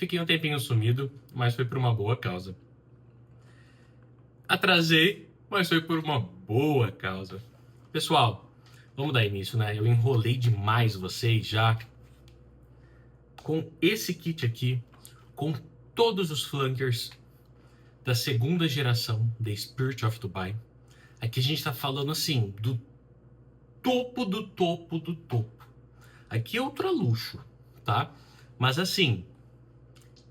Fiquei um tempinho sumido, mas foi por uma boa causa. Atrasei, mas foi por uma boa causa. Pessoal, vamos dar início, né? Eu enrolei demais vocês já com esse kit aqui, com todos os flankers da segunda geração da Spirit of Dubai. Aqui a gente tá falando assim, do topo do topo do topo. Aqui é ultra luxo, tá? Mas assim,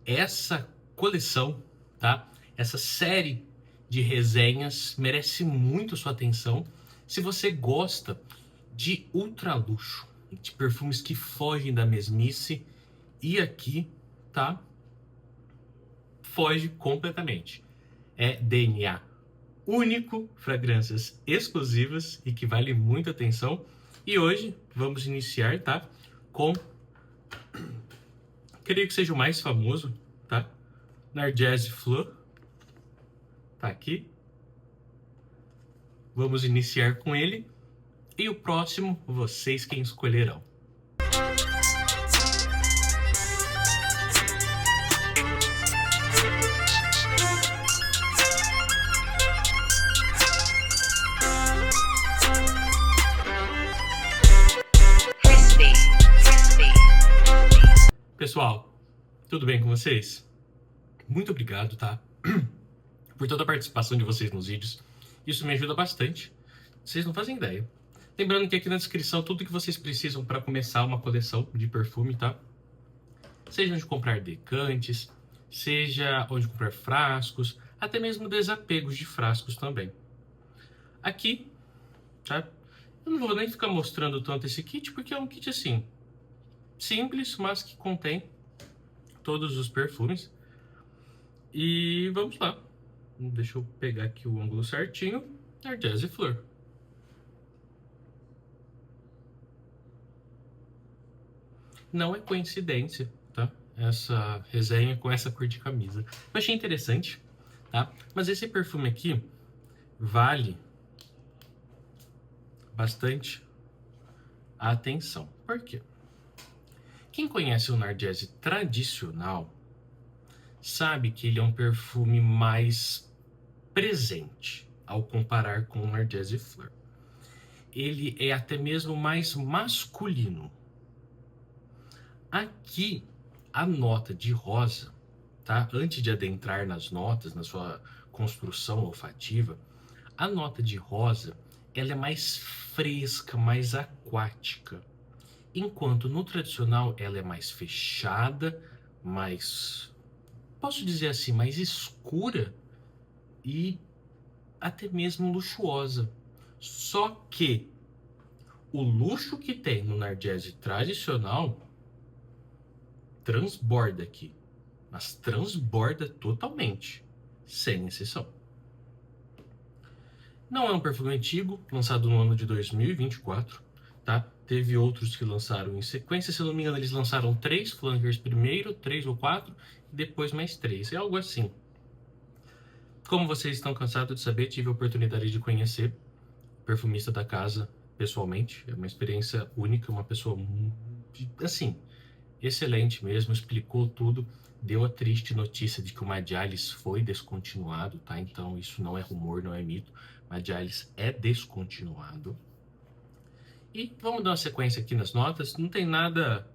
essa coleção, tá? Essa série de resenhas merece muito sua atenção se você gosta de ultra luxo, de perfumes que fogem da mesmice, e aqui, tá? Foge completamente. É DNA único, fragrâncias exclusivas e que vale muito atenção. E hoje vamos iniciar, tá? Com, creio que seja o mais famoso, tá? Nargese Fleur. Tá aqui. Vamos iniciar com ele. E o próximo, vocês quem escolherão. Pessoal, tudo bem com vocês? Muito obrigado, tá? Por toda a participação de vocês nos vídeos. Isso me ajuda bastante. Vocês não fazem ideia. Lembrando que aqui na descrição tudo que vocês precisam para começar uma coleção de perfume, tá? Seja onde comprar decantes, seja onde comprar frascos, até mesmo desapegos de frascos também. Aqui, tá? Eu não vou nem ficar mostrando tanto esse kit, porque é um kit assim, simples, mas que contém todos os perfumes. E vamos lá. Deixa eu pegar aqui o ângulo certinho. Nargese Fleur. Não é coincidência, tá? Essa resenha com essa cor de camisa. Eu achei interessante, tá? Mas esse perfume aqui vale bastante a atenção. Por quê? Quem conhece o Nargese tradicional sabe que ele é um perfume mais presente ao comparar com o Nargese Fleur. Ele é até mesmo mais masculino. Aqui, a nota de rosa, tá? Antes de adentrar nas notas, na sua construção olfativa, a nota de rosa, ela é mais fresca, mais aquática. Enquanto no tradicional ela é mais fechada, mais, posso dizer assim, mais escura e até mesmo luxuosa. Só que o luxo que tem no Nargese tradicional transborda aqui, mas transborda totalmente, sem exceção. Não é um perfume antigo, lançado no ano de 2024, tá? Teve outros que lançaram em sequência, se eu não me engano eles lançaram 3 flankers primeiro, 3 ou 4, e depois mais 3, é algo assim. Como vocês estão cansados de saber, tive a oportunidade de conhecer o perfumista da casa pessoalmente, é uma experiência única, uma pessoa, assim, excelente mesmo, explicou tudo, deu a triste notícia de que o Madialis foi descontinuado, tá? Então isso não é rumor, não é mito, Madialis é descontinuado. E vamos dar uma sequência aqui nas notas, não tem nada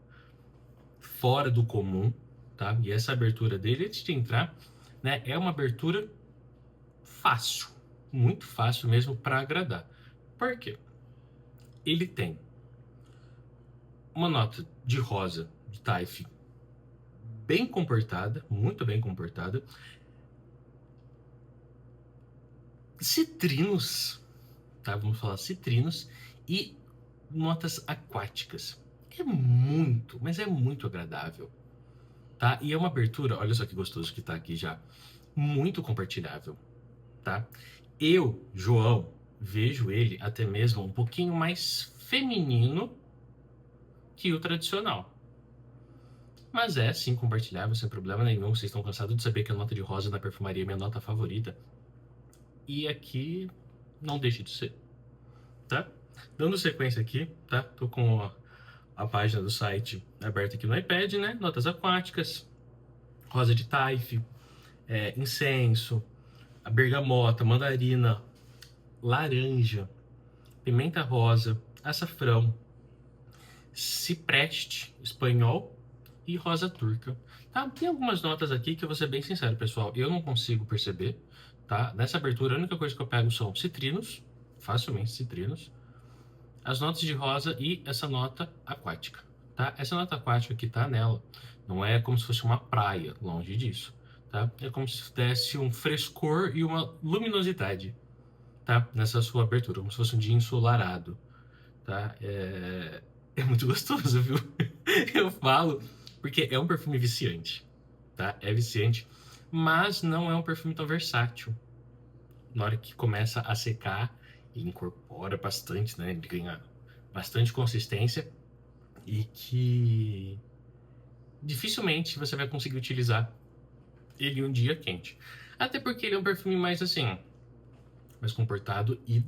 fora do comum, tá? E essa abertura dele, antes de entrar, né, é uma abertura fácil, muito fácil mesmo para agradar. Por quê? Ele tem uma nota de rosa, de Taif, bem comportada, muito bem comportada. Citrinos, tá? Vamos falar citrinos e notas aquáticas. É muito, mas é muito agradável, tá? E é uma abertura, olha só que gostoso que tá aqui já, muito compartilhável, tá? Eu, João, vejo ele até mesmo um pouquinho mais feminino que o tradicional. Mas é sim compartilhável, sem problema nenhum. Vocês estão cansados de saber que a nota de rosa na perfumaria é minha nota favorita. E aqui não deixa de ser, tá? Dando sequência aqui, tá? Tô com a página do site aberta aqui no iPad, né? Notas aquáticas. rosa de taife, incenso, a bergamota, mandarina, laranja, pimenta rosa, açafrão, cipreste espanhol e rosa turca. Tá? Tem algumas notas aqui que eu vou ser bem sincero, pessoal, eu não consigo perceber. Tá? Nessa abertura, a única coisa que eu pego são citrinos, facilmente citrinos, as notas de rosa e essa nota aquática. Tá? Essa nota aquática que tá nela não é como se fosse uma praia, longe disso. Tá? É como se desse um frescor e uma luminosidade, tá? Nessa sua abertura, como se fosse um dia ensolarado. Tá? É muito gostoso, viu? Eu falo porque é um perfume viciante, tá? É viciante, mas não é um perfume tão versátil. Na hora que começa a secar, ele incorpora bastante, né? Ele ganha bastante consistência e que dificilmente você vai conseguir utilizar ele em um dia quente. Até porque ele é um perfume mais assim, mais comportado e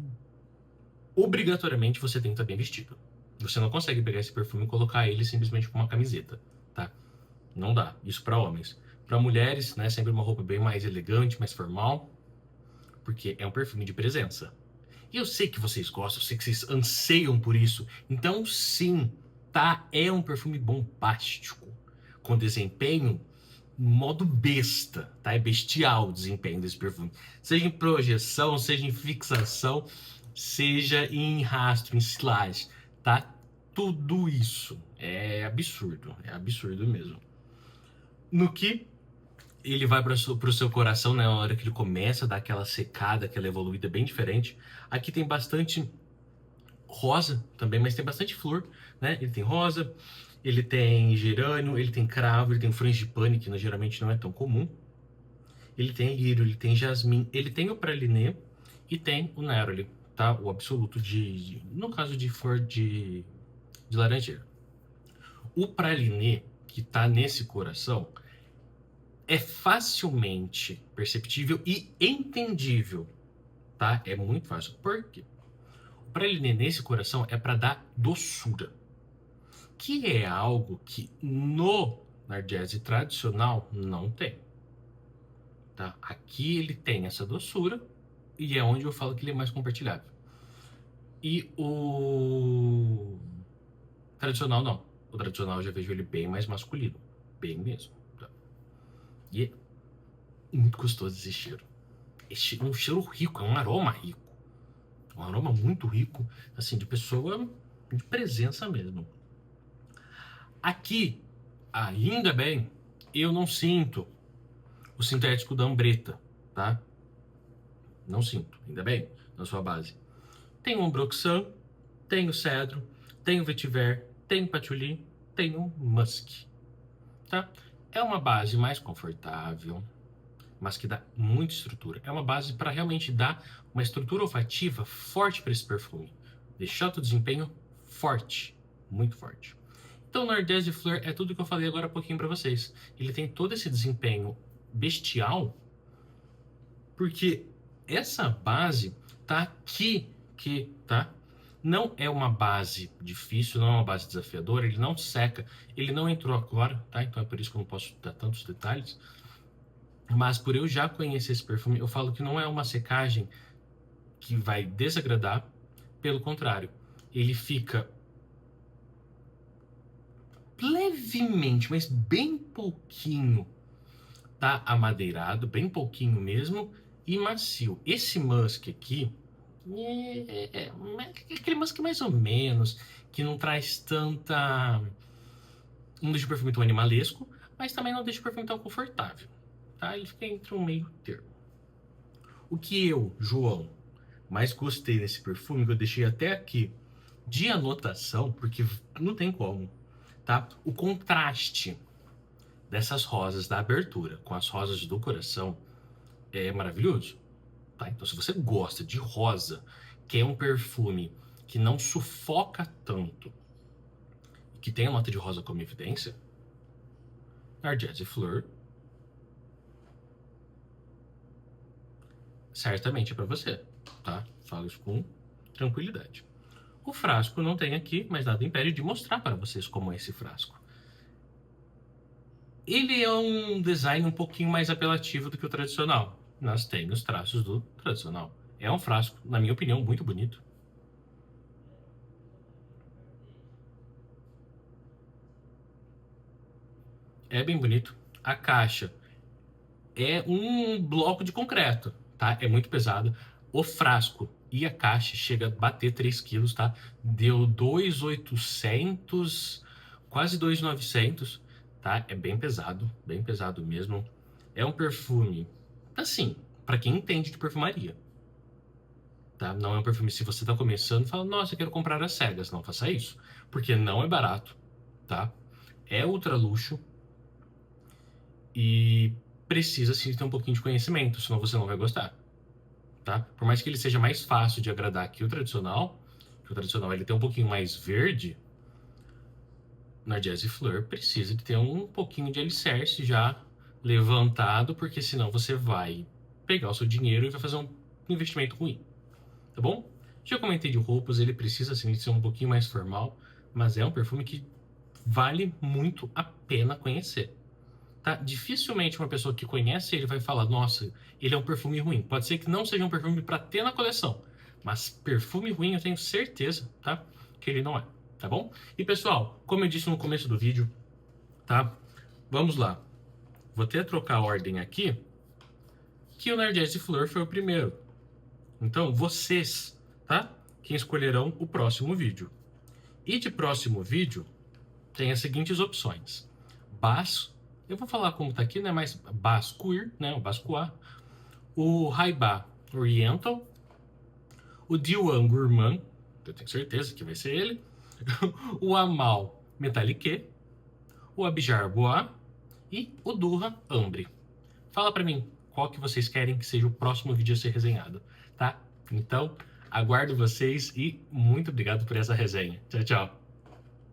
obrigatoriamente você tem que estar bem vestido. Você não consegue pegar esse perfume e colocar ele simplesmente com uma camiseta, tá? Não dá. Isso para homens. Para mulheres, né, sempre uma roupa bem mais elegante, mais formal, porque é um perfume de presença. E eu sei que vocês gostam, eu sei que vocês anseiam por isso. Então, sim, tá? É um perfume bombástico, com desempenho modo besta, tá? É bestial o desempenho desse perfume. Seja em projeção, seja em fixação, seja em rastro, em silagem, tá? Tudo isso é absurdo mesmo. No que ele vai para o seu coração, né, na hora que ele começa a dar aquela secada, aquela evoluída bem diferente. Aqui tem bastante rosa também, mas tem bastante flor, né? Ele tem rosa, ele tem gerânio, ele tem cravo, ele tem frangipane, que geralmente não é tão comum. Ele tem lírio, ele tem jasmim, ele tem o pralinê e tem o neroli, tá? O absoluto no caso de flor de laranjeira. O pralinê que tá nesse coração é facilmente perceptível e entendível, tá? É muito fácil. Por quê? O pralinê nesse coração é para dar doçura, que é algo que no Nargese tradicional não tem. Tá? Aqui ele tem essa doçura e é onde eu falo que ele é mais compartilhável. E o tradicional não. O tradicional eu já vejo ele bem mais masculino. Bem mesmo. Tá? E é muito gostoso esse cheiro. É um cheiro rico, é um aroma rico. Um aroma muito rico, assim, de pessoa de presença mesmo. Aqui, ainda bem, eu não sinto o sintético da Ambretta, tá? Não sinto, ainda bem, na sua base. Tem o Ambroxan, tem o Cedro, tem o Vetiver, tem o Patchouli, tem o Musk, tá? É uma base mais confortável, mas que dá muita estrutura. É uma base para realmente dar uma estrutura olfativa forte para esse perfume. Deixar o desempenho forte, muito forte. Então, o Nardese Fleur é tudo que eu falei agora há pouquinho para vocês. Ele tem todo esse desempenho bestial, porque essa base tá aqui, tá? Não é uma base difícil, não é uma base desafiadora, ele não seca, ele não entrou agora, tá? Então é por isso que eu não posso dar tantos detalhes. Mas por eu já conhecer esse perfume, eu falo que não é uma secagem que vai desagradar, pelo contrário, ele fica levemente, mas bem pouquinho, tá amadeirado, bem pouquinho mesmo, e macio. Esse musk aqui é aquele musk mais ou menos, que não traz tanta... não deixa o perfume tão animalesco, mas também não deixa o perfume tão confortável, tá? Ele fica entre um meio termo. O que eu, João, mais gostei desse perfume, que eu deixei até aqui de anotação, porque não tem como, tá? O contraste dessas rosas da abertura com as rosas do coração é maravilhoso, tá? Então, se você gosta de rosa, que é um perfume que não sufoca tanto, que tem a nota de rosa como evidência, Nargese Fleur certamente é para você, tá? Falo isso com tranquilidade. O frasco não tem aqui, mas nada impede de mostrar para vocês como é esse frasco. Ele é um design um pouquinho mais apelativo do que o tradicional, mas tem os traços do tradicional. É um frasco, na minha opinião, muito bonito. É bem bonito. A caixa é um bloco de concreto, tá? É muito pesado. O frasco e a caixa chega a bater 3 quilos, tá? Deu 2.800, quase 2.900, tá? É bem pesado mesmo. É um perfume, assim, para quem entende de perfumaria, tá? Não é um perfume se você tá começando e fala, nossa, eu quero comprar às cegas. Não faça isso, porque não é barato, tá? É ultra luxo e precisa sim ter um pouquinho de conhecimento, senão você não vai gostar, tá? Por mais que ele seja mais fácil de agradar que o tradicional ele tem um pouquinho mais verde, na Jazzy Fleur precisa de ter um pouquinho de alicerce já levantado, porque senão você vai pegar o seu dinheiro e vai fazer um investimento ruim, tá bom? Já comentei de roupas, ele precisa sim ser um pouquinho mais formal, mas é um perfume que vale muito a pena conhecer. Tá? Dificilmente uma pessoa que conhece ele vai falar, nossa, ele é um perfume ruim. Pode ser que não seja um perfume para ter na coleção, mas perfume ruim eu tenho certeza, tá? Que ele não é, tá bom? E pessoal, como eu disse no começo do vídeo, tá? Vamos lá. Vou até trocar a ordem aqui, que o Nerdesse Flor foi o primeiro. Então, vocês, tá? Quem escolherão o próximo vídeo. E de próximo vídeo, tem as seguintes opções. Bass, eu vou falar como tá aqui, né? Mas Bass Queer, né? O Bascoa. O Haibá Oriental. O Diwan Gourmand, eu tenho certeza que vai ser ele. O Amal Metallique. O Abjar Bois. E o Durra Ambre. Fala pra mim qual que vocês querem que seja o próximo vídeo a ser resenhado, tá? Então, aguardo vocês e muito obrigado por essa resenha. Tchau, tchau.